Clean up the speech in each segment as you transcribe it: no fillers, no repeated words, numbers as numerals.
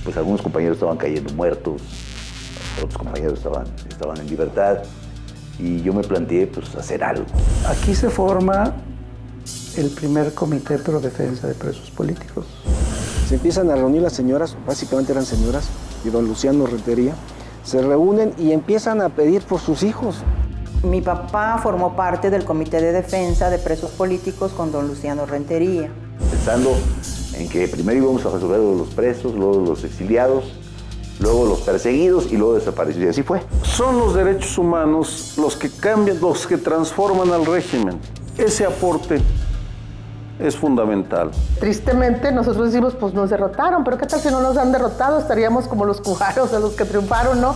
pues algunos compañeros estaban cayendo muertos, otros compañeros estaban en libertad, y yo me planteé pues hacer algo. Aquí se forma el primer comité pro defensa de presos políticos. Se empiezan a reunir las señoras, básicamente eran señoras, y don Luciano Rentería, se reúnen y empiezan a pedir por sus hijos. Mi papá formó parte del comité de defensa de presos políticos con don Luciano Rentería. Pensando en que primero íbamos a resolver los presos, luego los exiliados, luego los perseguidos y luego desaparecidos. Y así fue. Son los derechos humanos los que cambian, los que transforman al régimen. Ese aporte es fundamental. Tristemente nosotros decimos, pues nos derrotaron, pero ¿qué tal si no nos han derrotado? Estaríamos como los cubanos, de los que triunfaron, ¿no?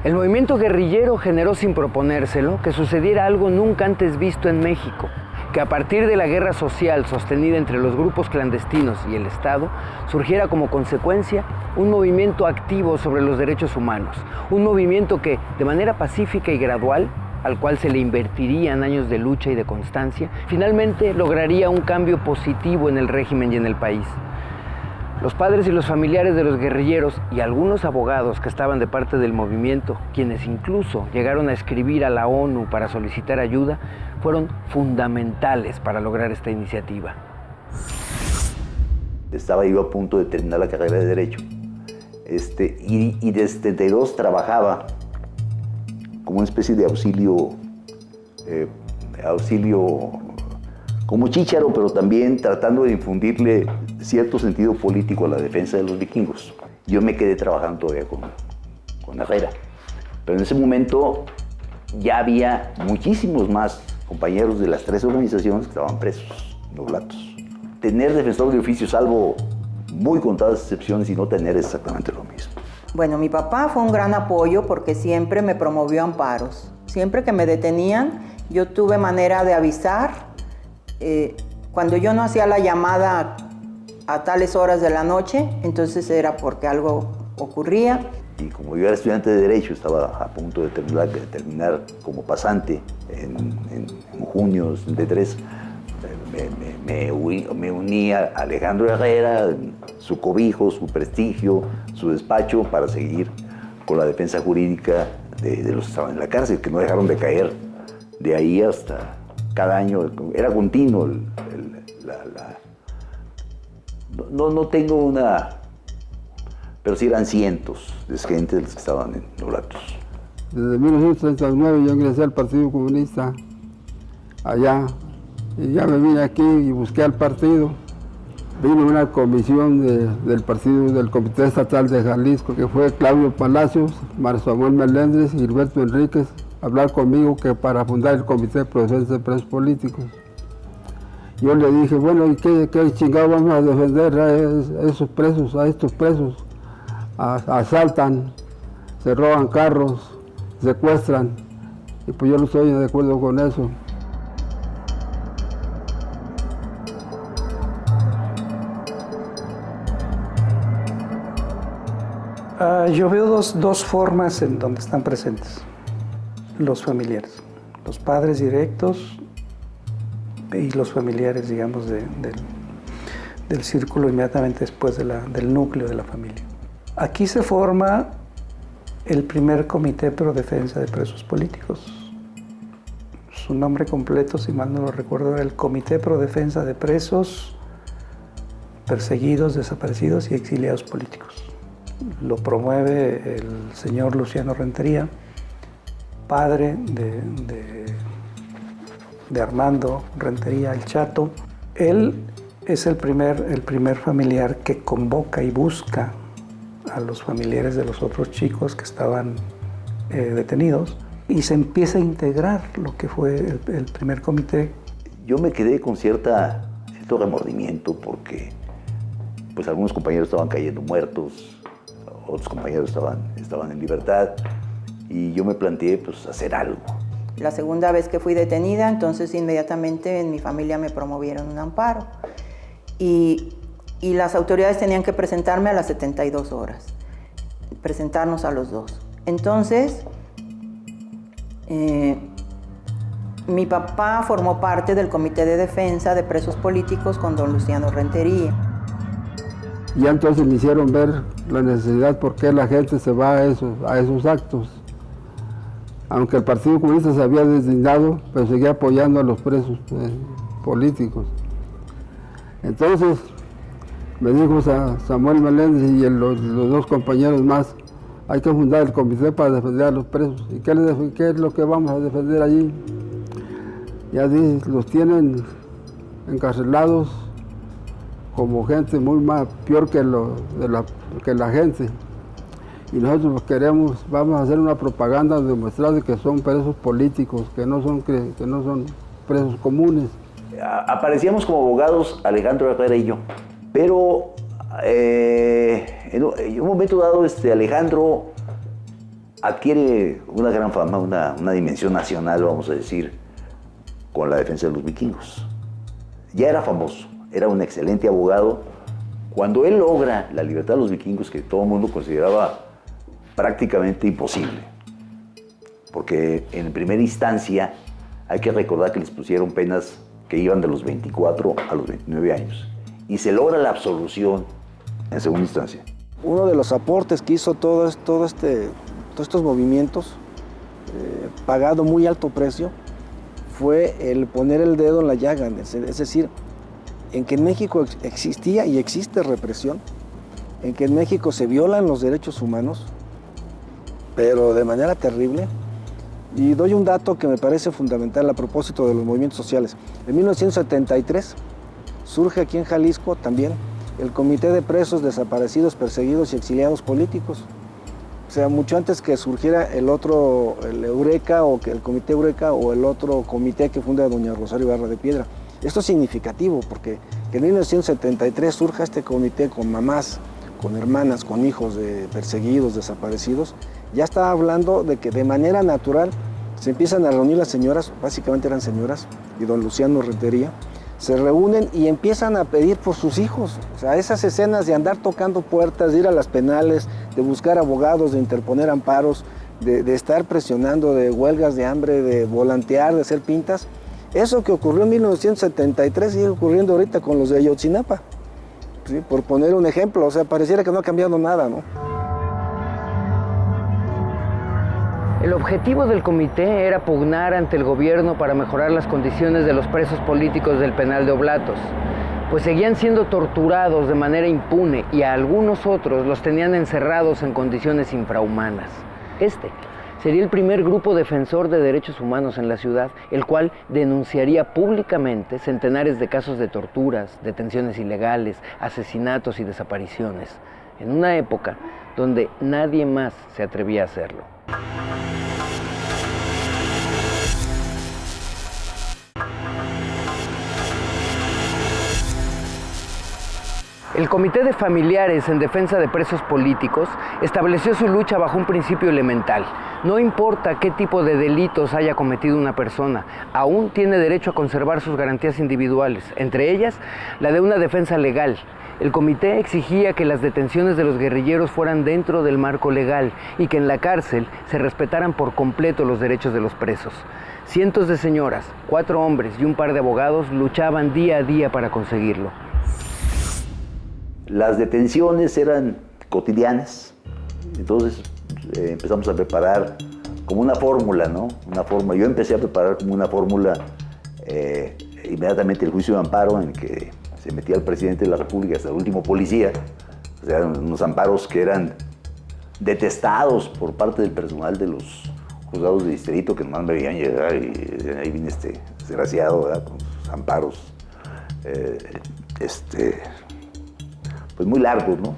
El movimiento guerrillero generó sin proponérselo que sucediera algo nunca antes visto en México, que a partir de la guerra social sostenida entre los grupos clandestinos y el Estado, surgiera como consecuencia un movimiento activo sobre los derechos humanos, un movimiento que, de manera pacífica y gradual, al cual se le invertirían años de lucha y de constancia, finalmente lograría un cambio positivo en el régimen y en el país. Los padres y los familiares de los guerrilleros y algunos abogados que estaban de parte del movimiento, quienes incluso llegaron a escribir a la ONU para solicitar ayuda, fueron fundamentales para lograr esta iniciativa. Estaba yo a punto de terminar la carrera de Derecho, y desde 72 trabajaba como una especie de auxilio como chícharo, pero también tratando de infundirle cierto sentido político a la defensa de los vikingos. Yo me quedé trabajando todavía con Herrera, pero en ese momento ya había muchísimos más compañeros de las tres organizaciones que estaban presos, noblatos. Tener defensor de oficio, salvo muy contadas excepciones, y no tener exactamente lo mismo. Bueno, mi papá fue un gran apoyo porque siempre me promovió amparos. Siempre que me detenían, yo tuve manera de avisar. Cuando yo no hacía la llamada a tales horas de la noche, entonces era porque algo ocurría. Y como yo era estudiante de Derecho, estaba a punto de terminar como pasante en junio de 73, me uní a Alejandro Herrera, su cobijo, su prestigio, su despacho, para seguir con la defensa jurídica de los que estaban en la cárcel, que no dejaron de caer de ahí hasta cada año. Era continuo. No tengo una... pero sí eran cientos de gente de los que estaban en Noblatos. Desde 1939 yo ingresé al Partido Comunista allá, y ya me vine aquí y busqué al partido. Vino una comisión del partido, del Comité Estatal de Jalisco, que fue Claudio Palacios, Mario Samuel Meléndez y Gilberto Enríquez, a hablar conmigo que para fundar el Comité de Defensa de Presos Políticos. Yo le dije, bueno, ¿y qué chingado vamos a defender a esos presos, a estos presos? Asaltan, se roban carros, secuestran, y pues yo no estoy de acuerdo con eso. Yo veo dos formas en donde están presentes los familiares, los padres directos y los familiares, digamos, del círculo inmediatamente después del núcleo de la familia. Aquí se forma el primer Comité Pro Defensa de Presos Políticos. Su nombre completo, si mal no lo recuerdo, era el Comité Pro Defensa de Presos, Perseguidos, Desaparecidos y Exiliados Políticos. Lo promueve el señor Luciano Rentería, padre de Armando Rentería, el Chato. Él es el primer familiar que convoca y busca a los familiares de los otros chicos que estaban detenidos y se empieza a integrar lo que fue el primer comité. Yo me quedé con cierto remordimiento porque pues algunos compañeros estaban cayendo muertos, otros compañeros estaban en libertad y yo me planteé pues hacer algo. La segunda vez que fui detenida, entonces inmediatamente en mi familia me promovieron un amparo y las autoridades tenían que presentarme a las 72 horas, presentarnos a los dos. Entonces, mi papá formó parte del Comité de Defensa de Presos Políticos con don Luciano Rentería. Y entonces me hicieron ver la necesidad por qué la gente se va a esos actos. Aunque el Partido Comunista se había deslindado, pero seguía apoyando a los presos políticos. Entonces me dijo Samuel Meléndez y los dos compañeros más, hay que fundar el comité para defender a los presos. ¿Y qué es lo que vamos a defender allí? Ya los tienen encarcelados como gente muy más peor que la gente. Y nosotros vamos a hacer una propaganda demostrando que son presos políticos, que no son presos comunes. Aparecíamos como abogados Alejandro Herrera y yo, pero en un momento dado Alejandro adquiere una gran fama, una dimensión nacional, vamos a decir, con la defensa de los vikingos. Ya era famoso, era un excelente abogado. Cuando él logra la libertad de los vikingos, que todo el mundo consideraba prácticamente imposible, porque en primera instancia hay que recordar que les pusieron penas que iban de los 24 a los 29 años, y se logra la absolución en segunda instancia. Uno de los aportes que hizo todos estos movimientos, pagado muy alto precio, fue el poner el dedo en la llaga, es decir, en que en México existía y existe represión, en que en México se violan los derechos humanos, pero de manera terrible. Y doy un dato que me parece fundamental a propósito de los movimientos sociales. En 1973 surge aquí en Jalisco también el Comité de Presos Desaparecidos, Perseguidos y Exiliados Políticos. O sea, mucho antes que surgiera el Eureka o que el Comité Eureka o el otro comité que funda doña Rosario Ibarra de Piedra. Esto es significativo porque que en 1973 surja este comité con mamás, con hermanas, con hijos de perseguidos, desaparecidos. Ya estaba hablando de que de manera natural se empiezan a reunir las señoras, básicamente eran señoras, y don Luciano Rentería, se reúnen y empiezan a pedir por sus hijos. O sea, esas escenas de andar tocando puertas, de ir a las penales, de buscar abogados, de interponer amparos, de estar presionando, de huelgas de hambre, de volantear, de hacer pintas. Eso que ocurrió en 1973 sigue ocurriendo ahorita con los de Ayotzinapa, ¿sí? Por poner un ejemplo, o sea, pareciera que no ha cambiado nada, ¿no? El objetivo del comité era pugnar ante el gobierno para mejorar las condiciones de los presos políticos del penal de Oblatos, pues seguían siendo torturados de manera impune y a algunos otros los tenían encerrados en condiciones infrahumanas. Este sería el primer grupo defensor de derechos humanos en la ciudad, el cual denunciaría públicamente centenares de casos de torturas, detenciones ilegales, asesinatos y desapariciones, en una época donde nadie más se atrevía a hacerlo. El Comité de Familiares en Defensa de Presos Políticos estableció su lucha bajo un principio elemental. No importa qué tipo de delitos haya cometido una persona, aún tiene derecho a conservar sus garantías individuales, entre ellas la de una defensa legal. El comité exigía que las detenciones de los guerrilleros fueran dentro del marco legal y que en la cárcel se respetaran por completo los derechos de los presos. Cientos de señoras, 4 hombres y un par de abogados luchaban día a día para conseguirlo. Las detenciones eran cotidianas, entonces empezamos a preparar como una fórmula, ¿no? Una fórmula. Yo empecé a preparar como una fórmula inmediatamente el juicio de amparo en que se metía el presidente de la República hasta el último policía. O sea, unos amparos que eran detestados por parte del personal de los juzgados de distrito que nomás me veían llegar y ahí viene este desgraciado, ¿verdad? Con sus amparos. Pues muy largos, ¿no?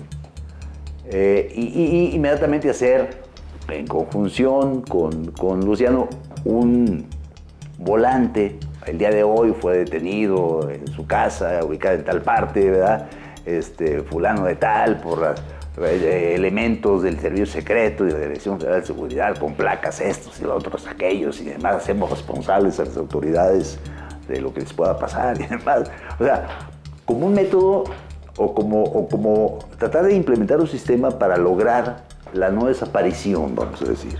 y inmediatamente hacer, en conjunción con Luciano, un volante. El día de hoy fue detenido en su casa, ubicada en tal parte, ¿verdad? Fulano de tal, por elementos del Servicio Secreto y de la Dirección Federal de Seguridad, con placas estos y los otros aquellos, y demás, hacemos responsables a las autoridades de lo que les pueda pasar y demás. O sea, como un método o como tratar de implementar un sistema para lograr la no desaparición, vamos a decir.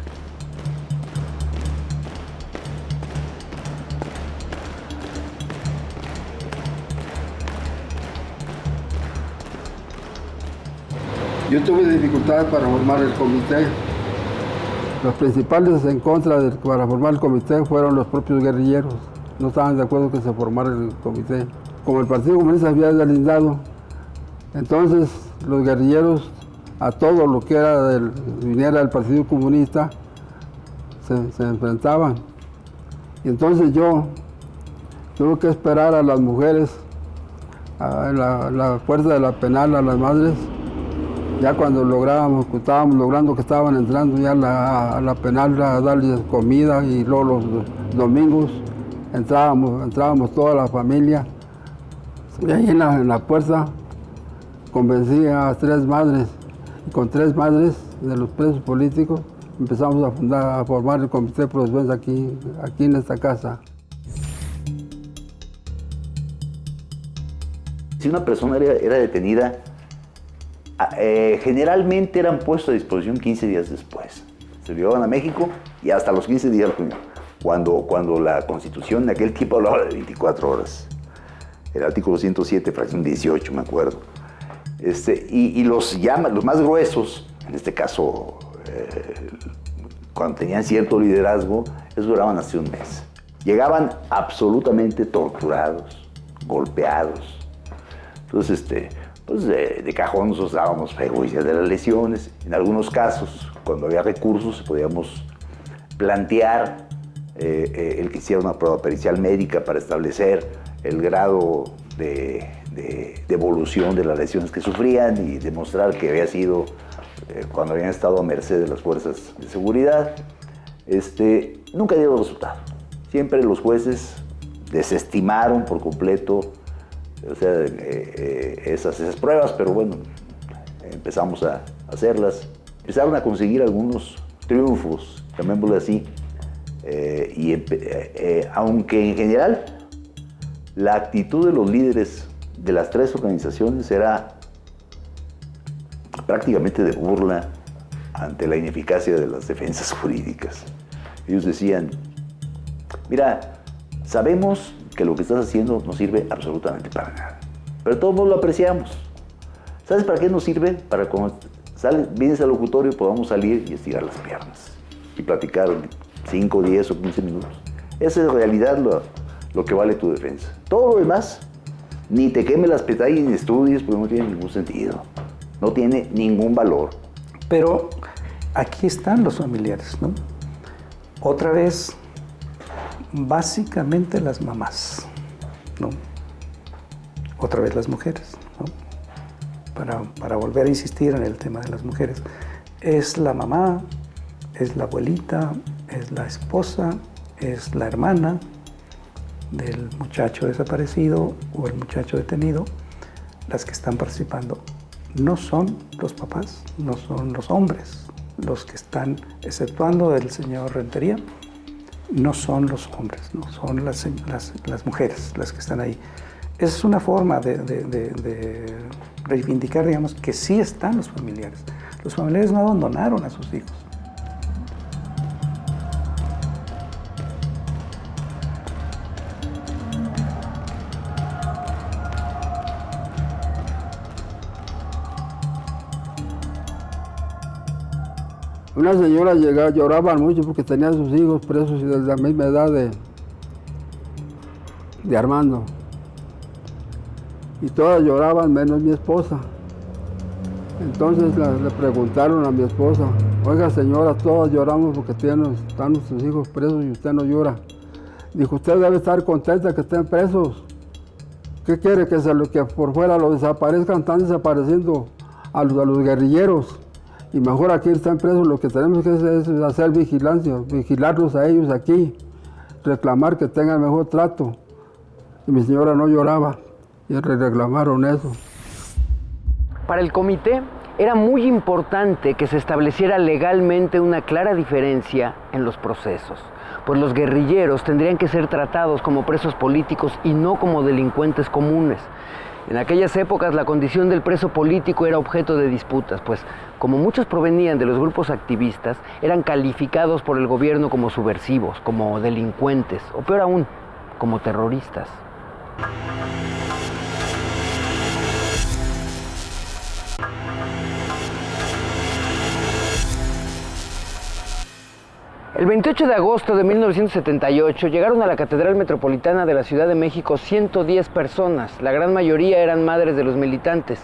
Yo tuve dificultades para formar el comité. Los principales en contra para formar el comité fueron los propios guerrilleros. No estaban de acuerdo que se formara el comité. Como el Partido Comunista había deslindado, entonces los guerrilleros a todo lo que viniera del Partido Comunista se enfrentaban. Y entonces yo tuve que esperar a las mujeres, a la fuerza de la penal, a las madres. Ya cuando estábamos logrando que estaban entrando ya a la penal a darles comida, y luego los domingos entrábamos toda la familia. Y ahí en la puerta convencí a 3 madres, y con 3 madres de los presos políticos empezamos a formar el Comité Pro Defensa aquí en esta casa. Si una persona era detenida, generalmente eran puestos a disposición 15 días después. Se lo llevaban a México y hasta los 15 días, cuando la Constitución de aquel tiempo hablaba de 24 horas. El artículo 107, fracción 18, me acuerdo. Y los más gruesos, en este caso, cuando tenían cierto liderazgo, esos duraban hasta un mes. Llegaban absolutamente torturados, golpeados. Entonces, pues de cajón nosotros dábamos frecuencias de las lesiones. En algunos casos, cuando había recursos, podíamos plantear el que hiciera una prueba pericial médica para establecer el grado de evolución de las lesiones que sufrían y demostrar que había sido cuando habían estado a merced de las fuerzas de seguridad. Nunca dio resultado. Siempre los jueces desestimaron por completo esas pruebas, pero bueno, empezamos a hacerlas. Empezaron a conseguir algunos triunfos, llamémoslo así, aunque en general la actitud de los líderes de las 3 organizaciones era prácticamente de burla ante la ineficacia de las defensas jurídicas. Ellos decían, mira, sabemos que lo que estás haciendo no sirve absolutamente para nada, pero todos lo apreciamos. ¿Sabes para qué nos sirve? Para cuando vienes al locutorio podamos salir y estirar las piernas y platicar 5, 10 o 15 minutos. Esa es en realidad lo que vale tu defensa. Todo lo demás, ni te queme las pestañas ni estudies, porque no tiene ningún sentido. No tiene ningún valor. Pero aquí están los familiares, ¿no? Otra vez, básicamente las mamás, ¿no? Otra vez las mujeres, ¿no? Para volver a insistir en el tema de las mujeres. Es la mamá, es la abuelita, es la esposa, es la hermana del muchacho desaparecido o el muchacho detenido, las que están participando. No son los papás, no son los hombres los que están, exceptuando el señor Rentería, no son los hombres, no son las mujeres las que están ahí. Es una forma de reivindicar, digamos, que sí están los familiares. Los familiares no abandonaron a sus hijos. Una señora lloraba mucho porque tenía a sus hijos presos y de la misma edad de Armando. Y todas lloraban menos mi esposa. Entonces le preguntaron a mi esposa, oiga señora, todas lloramos porque están nuestros hijos presos y usted no llora. Dijo, usted debe estar contenta que estén presos. ¿Qué quiere? Que por fuera lo desaparezcan, están desapareciendo a los guerrilleros. Y mejor aquí están presos, lo que tenemos que hacer es hacer vigilancia, vigilarlos a ellos aquí, reclamar que tengan mejor trato. Y mi señora no lloraba, y reclamaron eso. Para el comité era muy importante que se estableciera legalmente una clara diferencia en los procesos, pues los guerrilleros tendrían que ser tratados como presos políticos y no como delincuentes comunes. En aquellas épocas la condición del preso político era objeto de disputas, pues como muchos provenían de los grupos activistas, eran calificados por el gobierno como subversivos, como delincuentes, o peor aún, como terroristas. El 28 de agosto de 1978 llegaron a la Catedral Metropolitana de la Ciudad de México 110 personas. La gran mayoría eran madres de los militantes.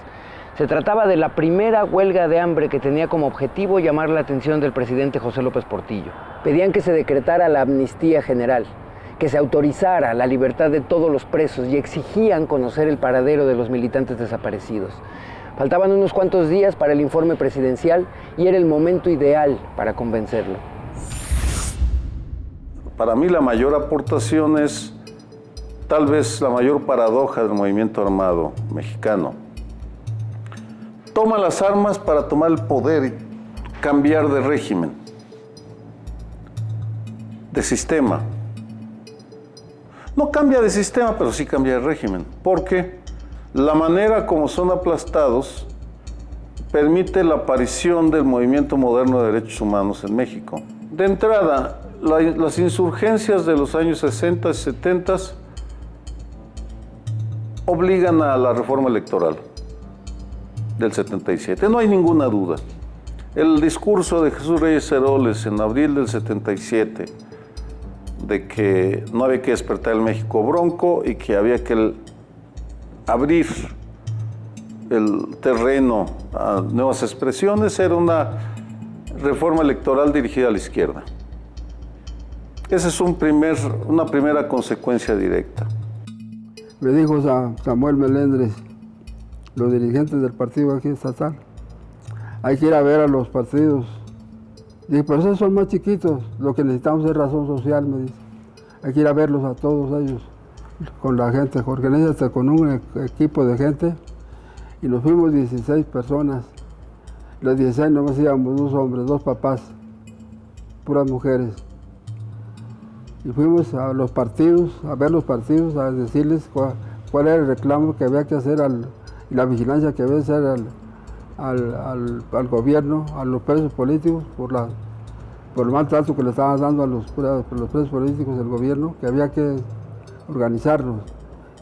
Se trataba de la primera huelga de hambre que tenía como objetivo llamar la atención del presidente José López Portillo. Pedían que se decretara la amnistía general, que se autorizara la libertad de todos los presos y exigían conocer el paradero de los militantes desaparecidos. Faltaban unos cuantos días para el informe presidencial y era el momento ideal para convencerlo. Para mí la mayor aportación es tal vez la mayor paradoja del movimiento armado mexicano. Toma las armas para tomar el poder y cambiar de régimen, de sistema. No cambia de sistema, pero sí cambia de régimen, porque la manera como son aplastados permite la aparición del movimiento moderno de derechos humanos en México. De entrada, las insurgencias de los años 60 y 70 obligan a la reforma electoral del 77, no hay ninguna duda. El discurso de Jesús Reyes Heroles en abril del 77, de que no había que despertar el México bronco y que había que abrir el terreno a nuevas expresiones, era una reforma electoral dirigida a la izquierda. Esa es una primera consecuencia directa. Me dijo Samuel Melendres, los dirigentes del partido aquí estatal, hay que ir a ver a los partidos. Dije, pero esos son más chiquitos, lo que necesitamos es razón social, me dice. Hay que ir a verlos a todos ellos, con la gente, organízate con un equipo de gente, y nos fuimos 16 personas. Las 16 nomás íbamos 2 hombres, 2 papás, puras mujeres. Y fuimos a los partidos, a ver los partidos, a decirles cuál era el reclamo que había que hacer y la vigilancia que había que hacer al gobierno, a los presos políticos, por el maltrato que le estaban dando a los presos políticos del gobierno, que había que organizarlos.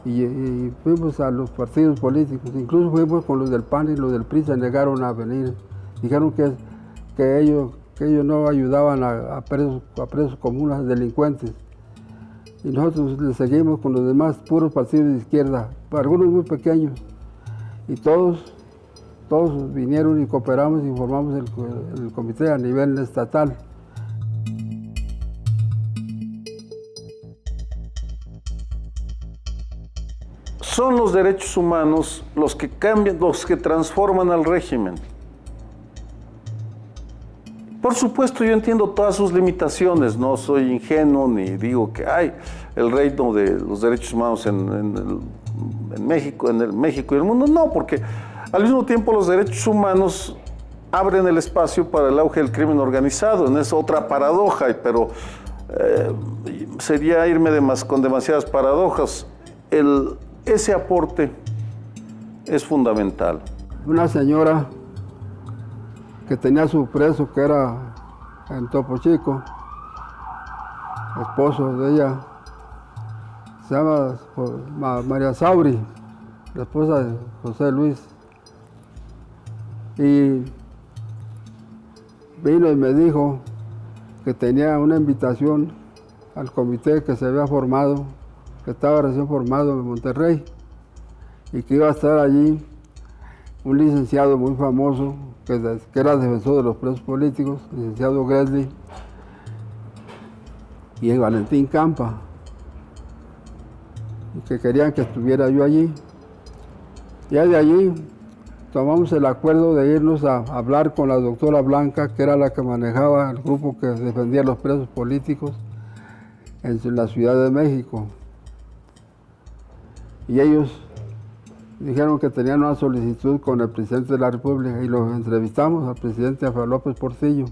Y fuimos a los partidos políticos, incluso fuimos con los del PAN y los del PRI, se negaron a venir. Dijeron que ellos no ayudaban a presos comunes, a delincuentes. Y nosotros le seguimos con los demás puros partidos de izquierda, algunos muy pequeños. Y todos vinieron y cooperamos y formamos el comité a nivel estatal. Son los derechos humanos los que cambian, los que transforman al régimen. Por supuesto, yo entiendo todas sus limitaciones, no soy ingenuo ni digo que hay el reino de los derechos humanos en México, en el México y el mundo. No, porque al mismo tiempo los derechos humanos abren el espacio para el auge del crimen organizado. En esa otra paradoja, pero sería irme con demasiadas paradojas. Ese aporte es fundamental. Una señora que tenía su preso, que era en Topo Chico, esposo de ella, se llama María Sauri, la esposa de José Luis. Y vino y me dijo que tenía una invitación al comité que se había formado, que estaba recién formado en Monterrey, y que iba a estar allí un licenciado muy famoso, que era defensor de los presos políticos, licenciado Gresley, y el Valentín Campa, y que querían que estuviera yo allí. Y de allí tomamos el acuerdo de irnos a hablar con la doctora Blanca, que era la que manejaba el grupo que defendía a los presos políticos en la Ciudad de México. Y ellos dijeron que tenían una solicitud con el presidente de la República y los entrevistamos al presidente Rafael López Portillo.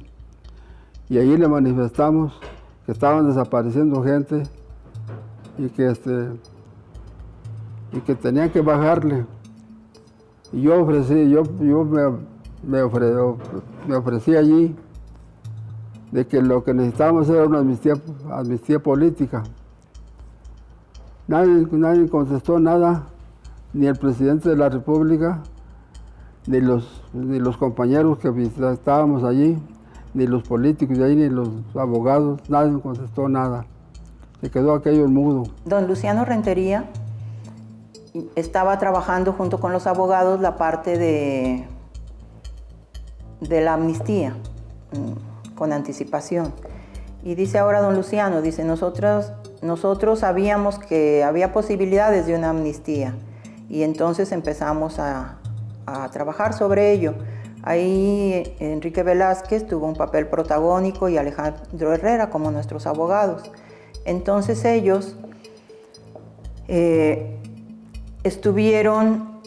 Y allí le manifestamos que estaban desapareciendo gente y que tenían que bajarle. Y yo me ofrecí allí de que lo que necesitábamos era una amnistía política. Nadie contestó nada, ni el presidente de la República, ni los compañeros que estábamos allí, ni los políticos de ahí, ni los abogados, nadie contestó nada. Se quedó aquello mudo. Don Luciano Rentería estaba trabajando junto con los abogados la parte de la amnistía, con anticipación. Y dice ahora don Luciano, dice, nosotros sabíamos que había posibilidades de una amnistía y entonces empezamos a trabajar sobre ello. Ahí Enrique Velázquez tuvo un papel protagónico y Alejandro Herrera como nuestros abogados. Entonces ellos estuvieron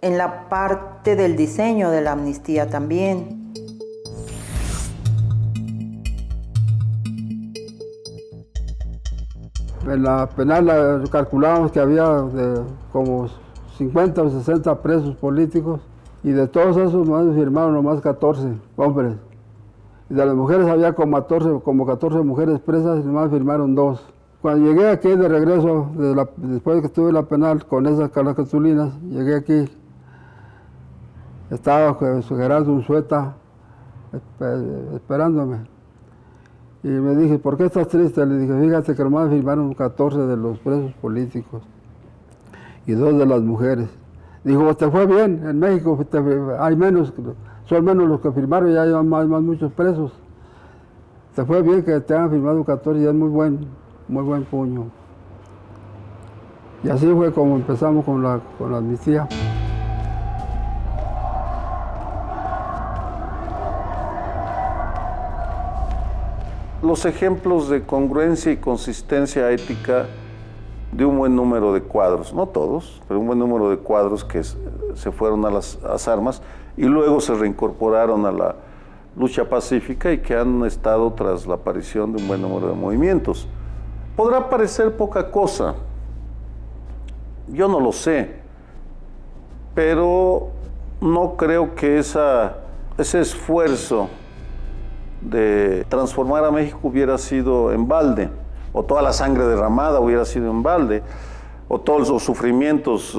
en la parte del diseño de la amnistía también. En la penal calculábamos que había como 50 o 60 presos políticos y de todos esos firmaron nomás 14 hombres. Y de las mujeres había como 14 mujeres presas y nomás firmaron 2. Cuando llegué aquí de regreso, después de que estuve en la penal con esas cartulinas, llegué aquí, estaba Gerardo Unzueta esperándome. Y me dije, ¿por qué estás triste? Le dije, fíjate que nomás firmaron 14 de los presos políticos y 2 de las mujeres. Dijo, te fue bien, en México hay menos, son menos los que firmaron, ya hay más muchos presos. Te fue bien que te hayan firmado 14, ya es muy buen puño. Y así fue como empezamos con la amnistía. Los ejemplos de congruencia y consistencia ética de un buen número de cuadros, no todos, pero un buen número de cuadros que se fueron a las armas y luego se reincorporaron a la lucha pacífica y que han estado tras la aparición de un buen número de movimientos. Podrá parecer poca cosa, yo no lo sé, pero no creo que ese esfuerzo de transformar a México hubiera sido en balde, o toda la sangre derramada hubiera sido en balde, o todos los sufrimientos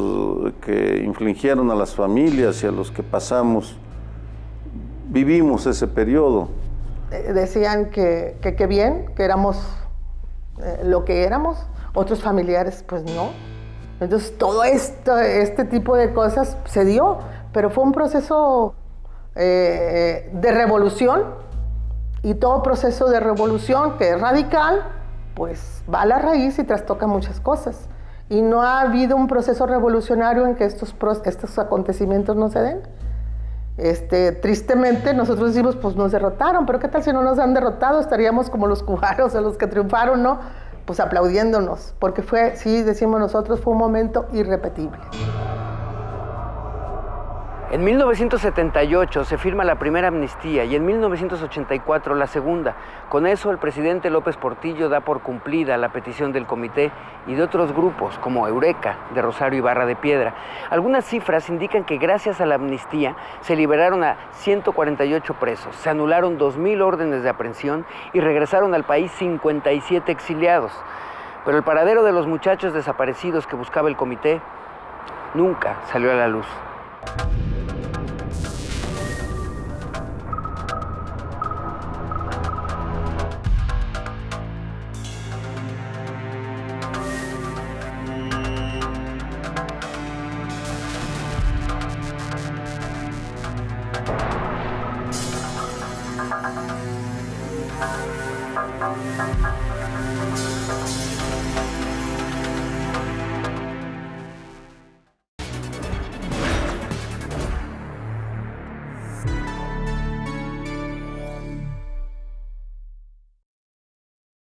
que infligieron a las familias y a los que vivimos ese periodo. Decían que bien, que éramos lo que éramos, otros familiares pues no. Entonces todo este tipo de cosas se dio, pero fue un proceso de revolución. Y todo proceso de revolución que es radical, pues va a la raíz y trastoca muchas cosas. Y no ha habido un proceso revolucionario en que estos acontecimientos no se den. Tristemente nosotros decimos, pues nos derrotaron, pero ¿qué tal si no nos han derrotado? Estaríamos como los cubanos, o los que triunfaron, ¿no? Pues aplaudiéndonos, porque sí, decimos nosotros, fue un momento irrepetible. En 1978 se firma la primera amnistía y en 1984 la segunda. Con eso el presidente López Portillo da por cumplida la petición del comité y de otros grupos como Eureka, de Rosario Ibarra de Piedra. Algunas cifras indican que gracias a la amnistía se liberaron a 148 presos, se anularon 2,000 órdenes de aprehensión y regresaron al país 57 exiliados. Pero el paradero de los muchachos desaparecidos que buscaba el comité nunca salió a la luz.